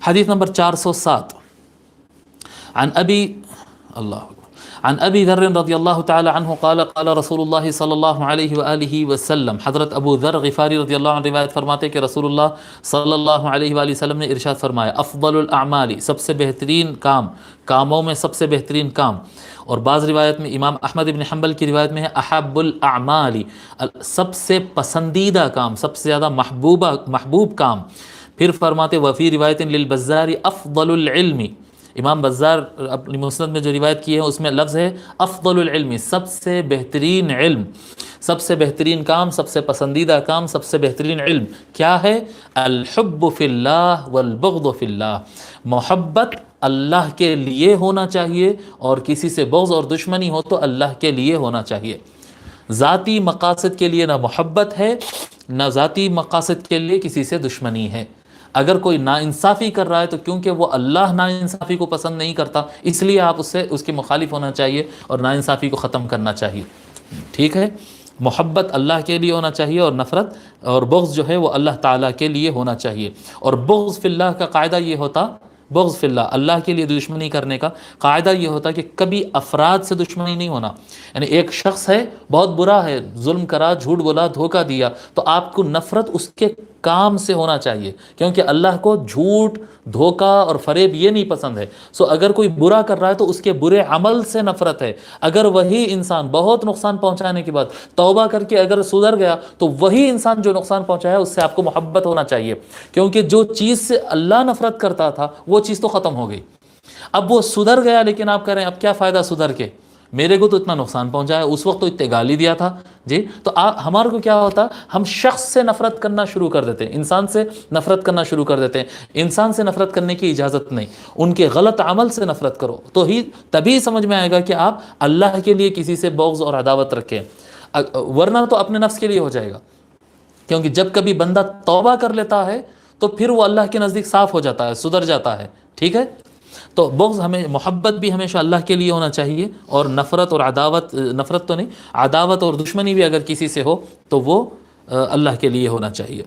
حدیث نمبر 407 عن ابی ذر رضی اللہ تعالی عنہ قال قال رسول اللہ صلی اللہ علیہ وآلہ وسلم، حضرت ابو ذر غفاری رضی اللہ عنہ روایت فرماتے کہ رسول اللہ صلی اللہ علیہ وآلہ وسلم نے ارشاد فرمایا، افضل الاعمال، سب سے بہترین کاموں میں سب سے بہترین کام، اور بعض روایت میں امام احمد بن حنبل کی روایت میں ہے احب الاعمال، سب سے پسندیدہ کام، سب سے زیادہ محبوب کام۔ پھر فرماتے وفی روایت للبزار افضل العلم، امام بزار اپنی مسند میں جو روایت کی ہے اس میں لفظ ہے افضل العلم، سب سے بہترین علم، سب سے بہترین کام، سب سے پسندیدہ کام، سب سے بہترین علم کیا ہے؟ الحب فی اللہ والبغض فی اللہ، محبت اللہ کے لیے ہونا چاہیے، اور کسی سے بغض اور دشمنی ہو تو اللہ کے لیے ہونا چاہیے۔ ذاتی مقاصد کے لیے نہ محبت ہے، نہ ذاتی مقاصد کے لیے کسی سے دشمنی ہے۔ اگر کوئی ناانصافی کر رہا ہے تو کیونکہ وہ اللہ ناانصافی کو پسند نہیں کرتا، اس لیے آپ اس کے مخالف ہونا چاہیے اور ناانصافی کو ختم کرنا چاہیے، ٹھیک ہے؟ محبت اللہ کے لیے ہونا چاہیے، اور نفرت اور بغض جو ہے وہ اللہ تعالیٰ کے لیے ہونا چاہیے۔ اور بغض فی اللہ کا قاعدہ یہ ہوتا، بغض فی اللہ، اللہ کے لیے دشمنی کرنے کا قاعدہ یہ ہوتا کہ کبھی افراد سے دشمنی نہیں ہونا، یعنی ایک شخص ہے بہت برا ہے، ظلم کرا، جھوٹ بولا، دھوکہ دیا، تو آپ کو نفرت اس کے کام سے ہونا چاہیے، کیونکہ اللہ کو جھوٹ، دھوکہ اور فریب یہ نہیں پسند ہے۔ سو اگر کوئی برا کر رہا ہے تو اس کے برے عمل سے نفرت ہے۔ اگر وہی انسان بہت نقصان پہنچانے کے بعد توبہ کر کے اگر سدھر گیا تو وہی انسان جو نقصان پہنچایا اس سے آپ کو محبت ہونا چاہیے، کیونکہ جو چیز سے اللہ نفرت کرتا تھا وہ چیز تو ختم ہو گئی۔ اب وہ سدھر گیا، لیکن آپ کہہ رہے ہیں اب کیا فائدہ سدھر کے، میرے کو تو اتنا نقصان پہنچایا، اس وقت تو اتنے گالی دیا تھا جی۔ تو ہمارے کو کیا ہوتا، ہم شخص سے نفرت کرنا شروع کر دیتے ہیں، انسان سے نفرت کرنا شروع کر دیتے ہیں۔ انسان سے نفرت کرنے کی اجازت نہیں، ان کے غلط عمل سے نفرت کرو، تو تبھی سمجھ میں آئے گا کہ آپ اللہ کے لیے کسی سے بغض اور عداوت رکھیں، ورنہ تو اپنے نفس کے لیے ہو جائے گا۔ کیونکہ جب کبھی بندہ توبہ کر لیتا ہے تو پھر وہ اللہ کے نزدیک صاف ہو جاتا ہے، سدھر جاتا ہے، ٹھیک ہے؟ تو بغض محبت بھی ہمیشہ اللہ کے لیے ہونا چاہیے، اور نفرت اور عداوت، نفرت تو نہیں، عداوت اور دشمنی بھی اگر کسی سے ہو تو وہ اللہ کے لیے ہونا چاہیے۔